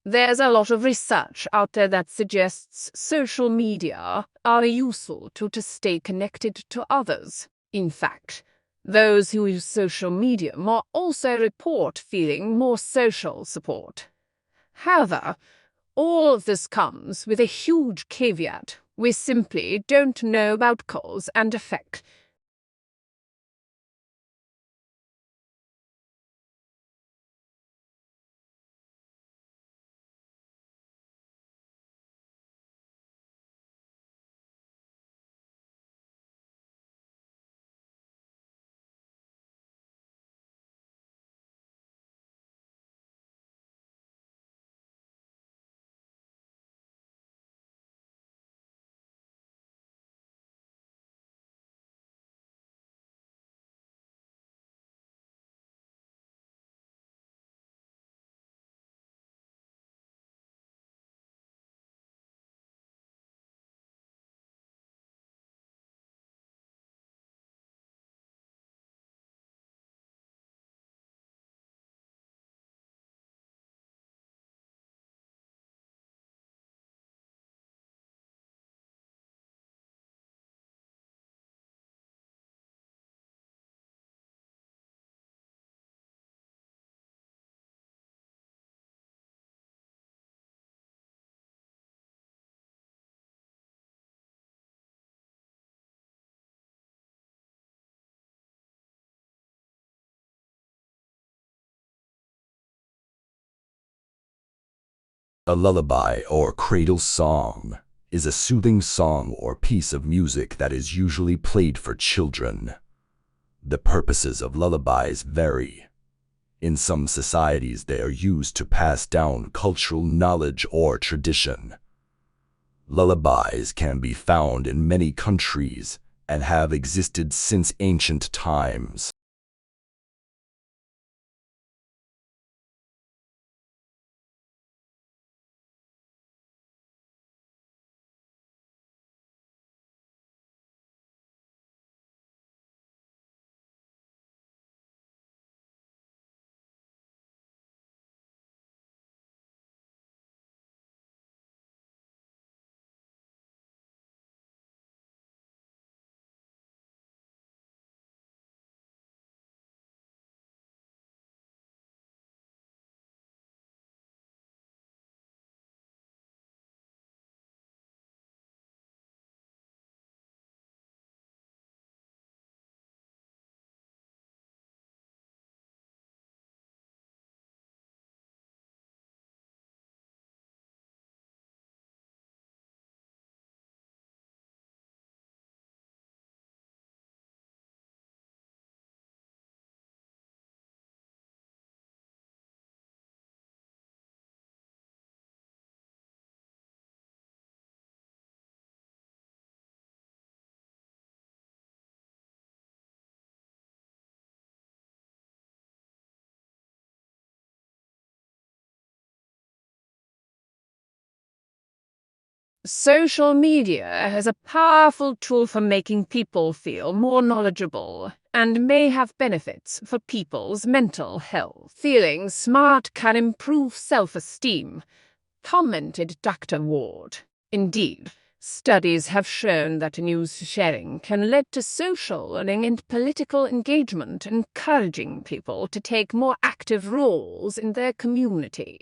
There's a lot of research out there that suggests social media are useful to stay connected to others. In fact, those who use social media more also report feeling more social support. However, all of this comes with a huge caveat. We simply don't know about cause and effect. A lullaby or cradle song is a soothing song or piece of music that is usually played for children. The purposes of lullabies vary. In some societies, they are used to pass down cultural knowledge or tradition. Lullabies can be found in many countries and have existed since ancient times. Social media has a powerful tool for making people feel more knowledgeable and may have benefits for people's mental health. Feeling smart can improve self-esteem, commented Dr. Ward. Indeed, studies have shown that news sharing can lead to social learning and political engagement, encouraging people to take more active roles in their community.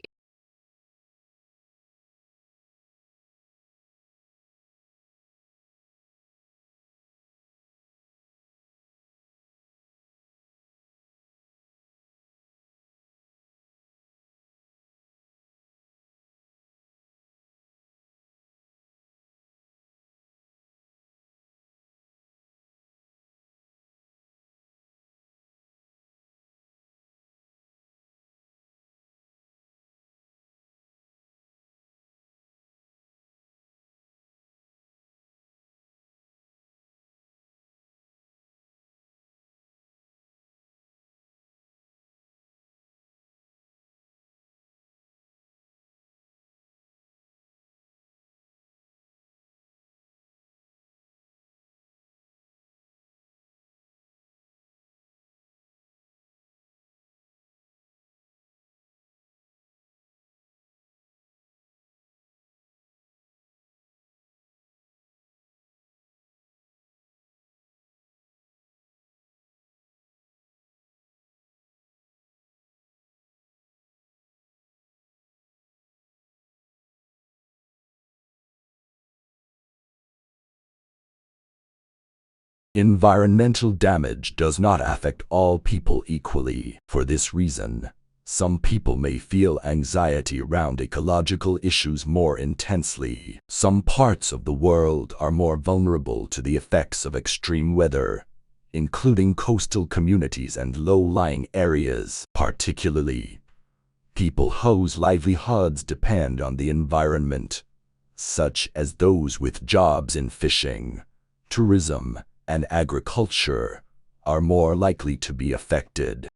Environmental damage does not affect all people equally. For this reason, some people may feel anxiety around ecological issues more intensely. Some parts of the world are more vulnerable to the effects of extreme weather, including coastal communities and low-lying areas. Particularly, people whose livelihoods depend on the environment, such as those with jobs in fishing, tourism, and agriculture, are more likely to be affected.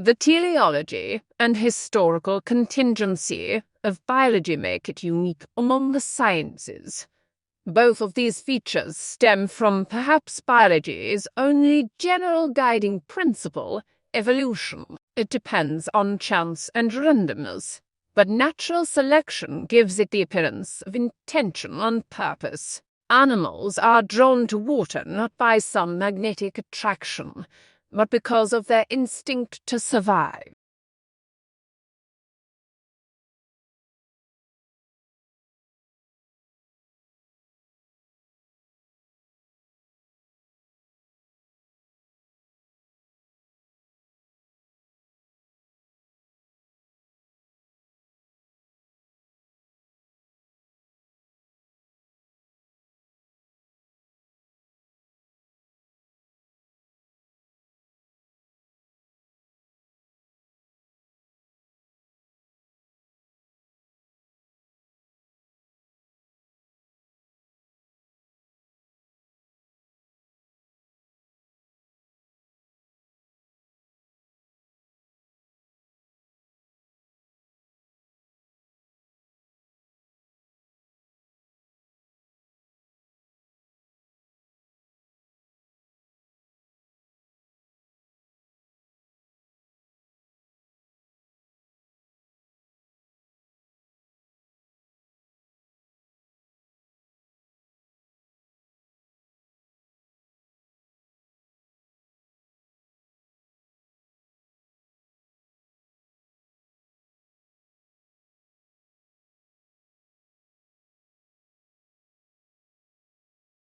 The teleology and historical contingency of biology make it unique among the sciences. Both of these features stem from perhaps biology's only general guiding principle, evolution. It depends on chance and randomness, but natural selection gives it the appearance of intention and purpose. Animals are drawn to water not by some magnetic attraction, but because of their instinct to survive.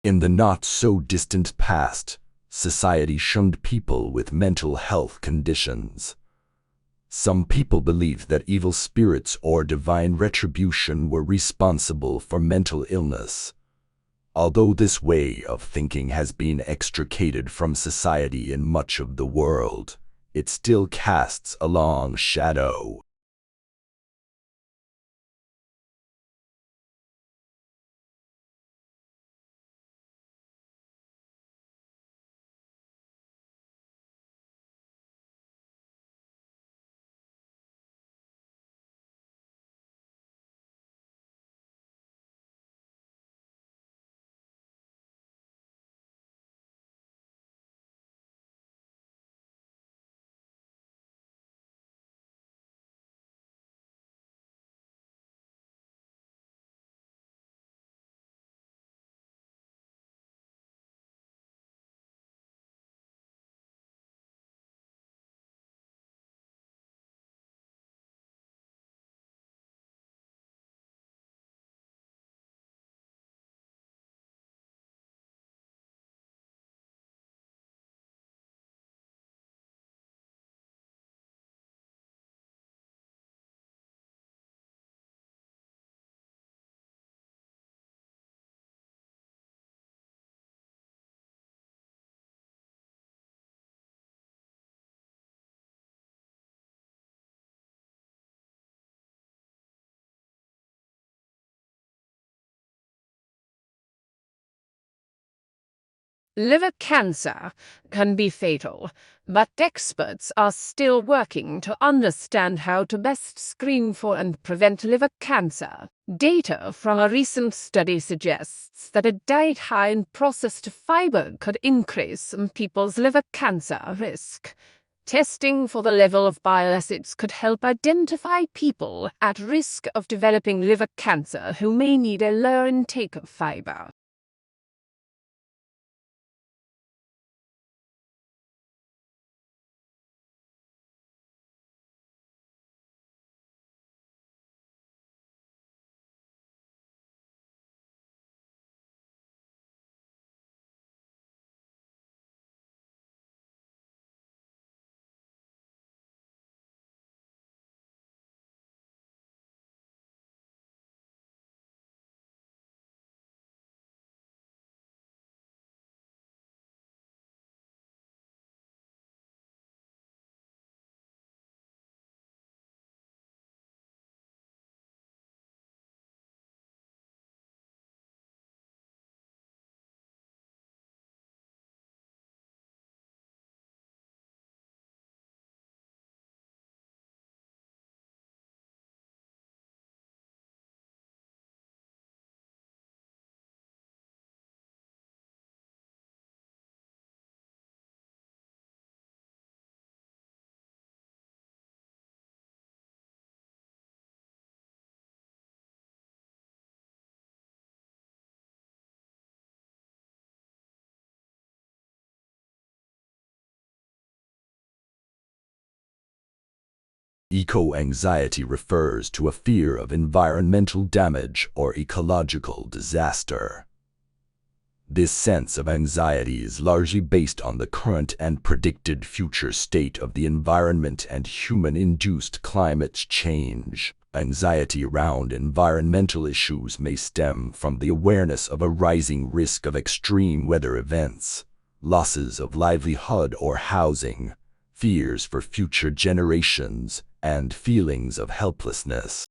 In the not-so-distant past, society shunned people with mental health conditions. Some people believed that evil spirits or divine retribution were responsible for mental illness. Although this way of thinking has been extricated from society in much of the world, it still casts a long shadow. Liver cancer can be fatal, but experts are still working to understand how to best screen for and prevent liver cancer. Data from a recent study suggests that a diet high in processed fiber could increase some people's liver cancer risk. Testing for the level of bile acids could help identify people at risk of developing liver cancer who may need a lower intake of fiber. Ecoanxiety refers to a fear of environmental damage or ecological disaster. This sense of anxiety is largely based on the current and predicted future state of the environment and human-induced climate change. Anxiety around environmental issues may stem from the awareness of a rising risk of extreme weather events, losses of livelihood or housing, fears for future generations, and feelings of helplessness.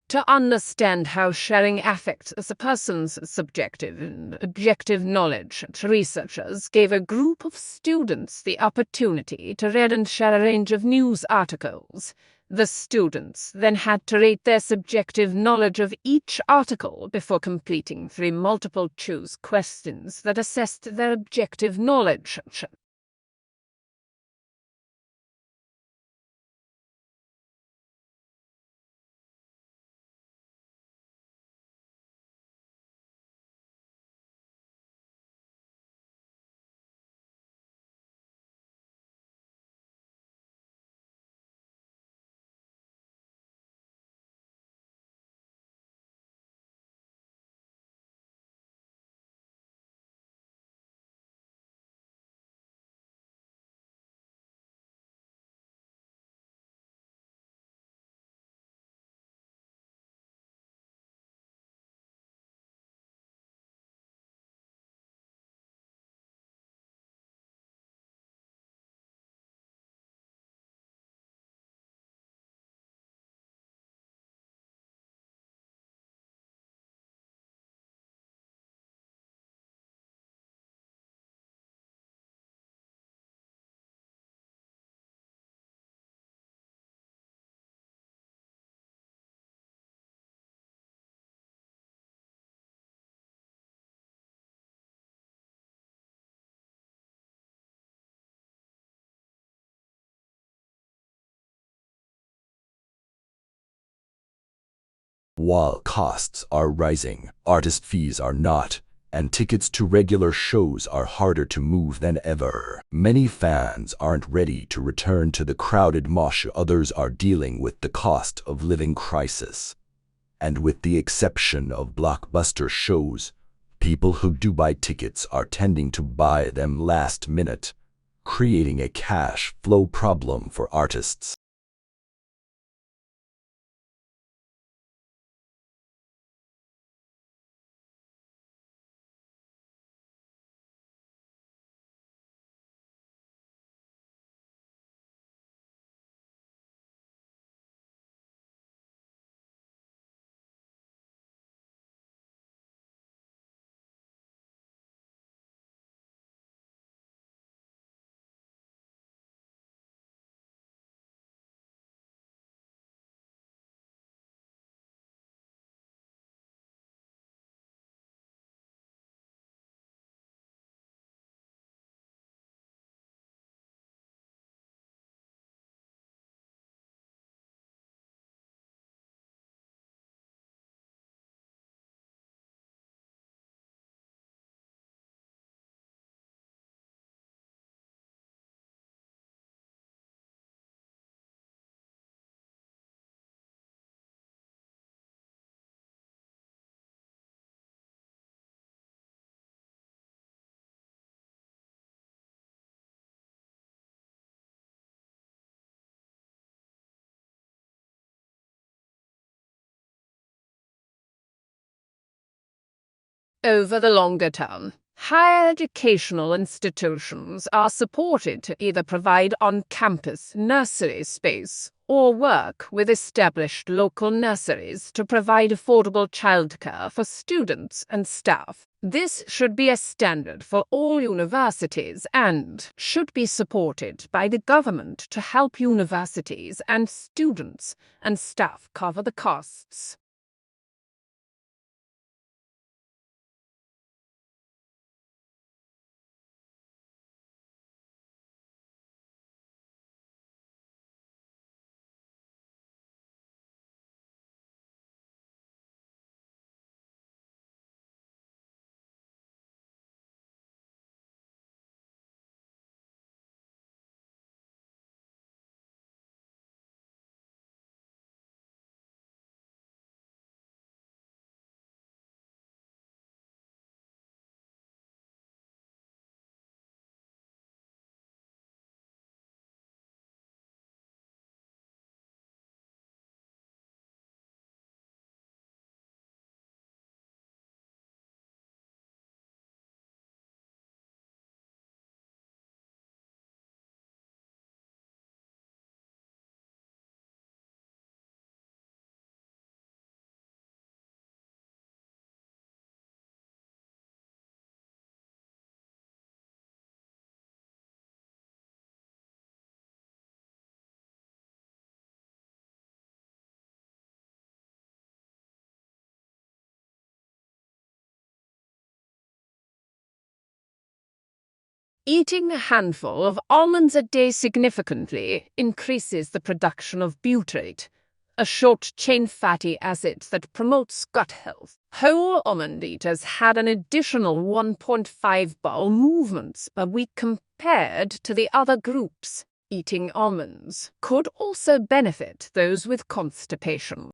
To understand how sharing affects a person's subjective and objective knowledge, researchers gave a group of students the opportunity to read and share a range of news articles. The students then had to rate their subjective knowledge of each article before completing 3 multiple-choice questions that assessed their objective knowledge. While costs are rising, artist fees are not, and tickets to regular shows are harder to move than ever. Many fans aren't ready to return to the crowded mosh. Others are dealing with the cost of living crisis. And with the exception of blockbuster shows, people who do buy tickets are tending to buy them last minute, creating a cash flow problem for artists. Over the longer term, higher educational institutions are supported to either provide on-campus nursery space or work with established local nurseries to provide affordable childcare for students and staff. This should be a standard for all universities and should be supported by the government to help universities and students and staff cover the costs. Eating a handful of almonds a day significantly increases the production of butyrate, a short-chain fatty acid that promotes gut health. Whole almond eaters had an additional 1.5 bowel movements per week compared to the other groups. Eating almonds could also benefit those with constipation.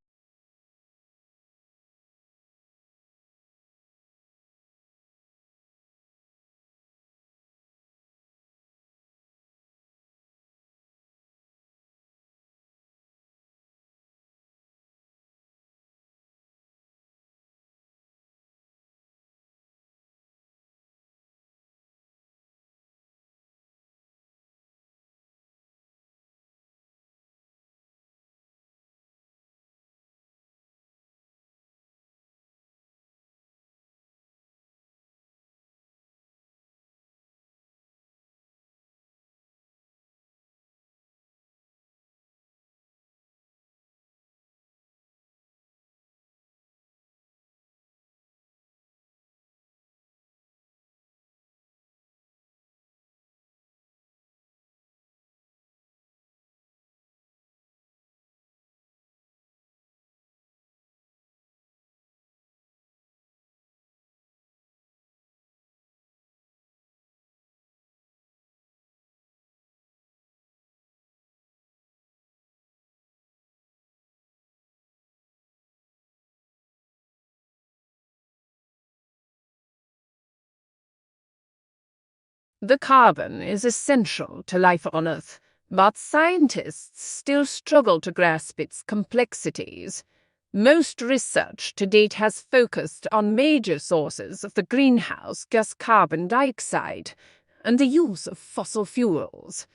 The carbon is essential to life on Earth, but scientists still struggle to grasp its complexities. Most research to date has focused on major sources of the greenhouse gas carbon dioxide and the use of fossil fuels.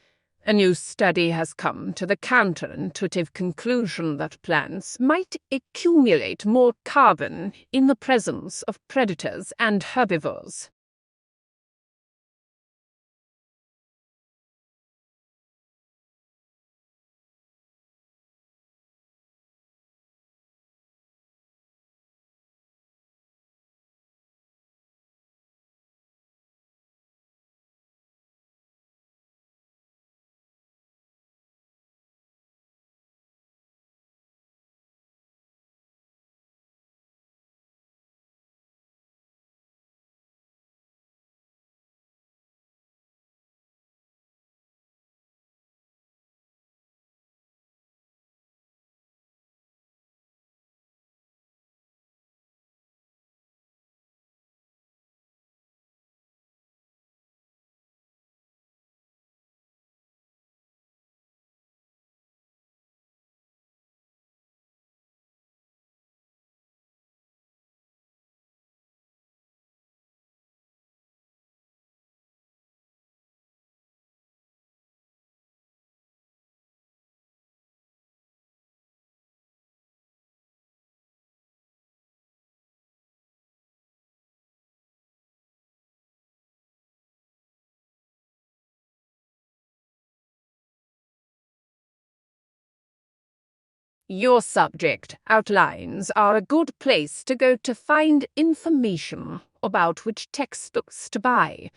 A new study has come to the counterintuitive conclusion that plants might accumulate more carbon in the presence of predators and herbivores. Your subject outlines are a good place to go to find information about which textbooks to buy.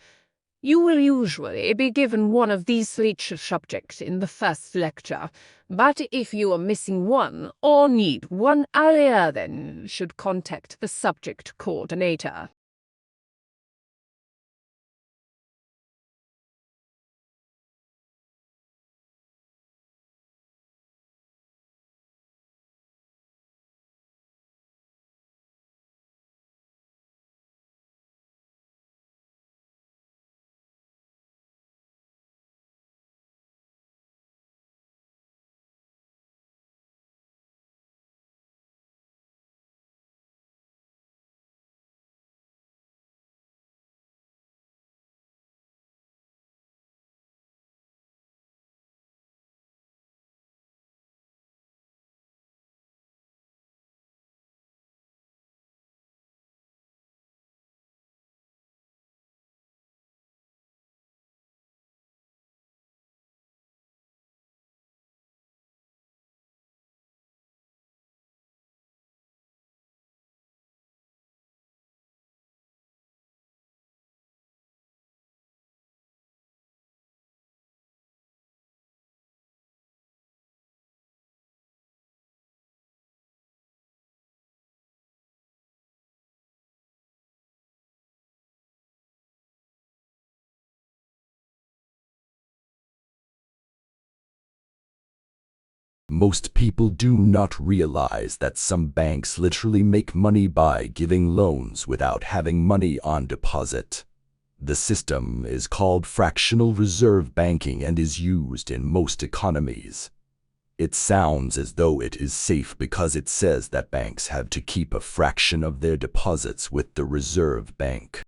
You will usually be given one of these each subject in the first lecture, but if you are missing one or need one earlier, then should contact the subject coordinator. Most people do not realize that some banks literally make money by giving loans without having money on deposit. The system is called fractional reserve banking and is used in most economies. It sounds as though it is safe because it says that banks have to keep a fraction of their deposits with the reserve bank.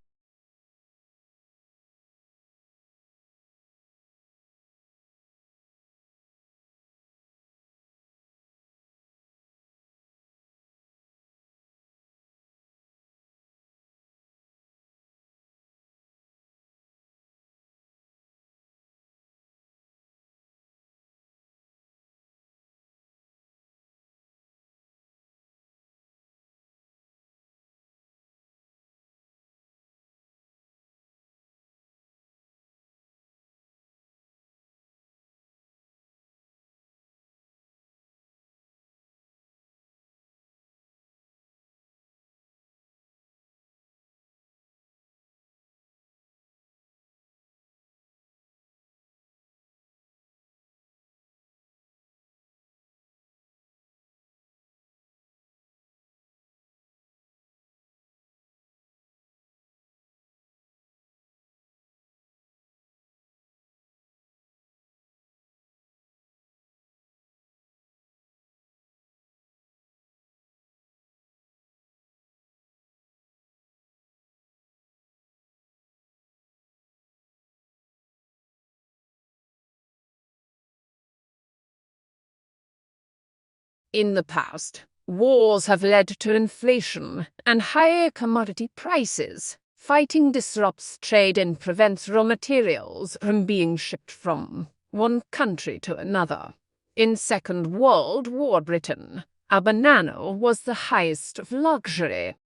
In the past, wars have led to inflation and higher commodity prices. Fighting disrupts trade and prevents raw materials from being shipped from one country to another. In Second World War Britain, a banana was the highest of luxury.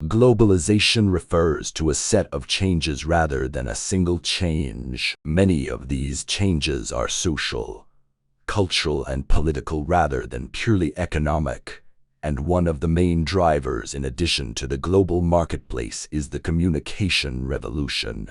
Globalization refers to a set of changes rather than a single change. Many of these changes are social, cultural, and political rather than purely economic. And one of the main drivers in addition to the global marketplace is the communication revolution.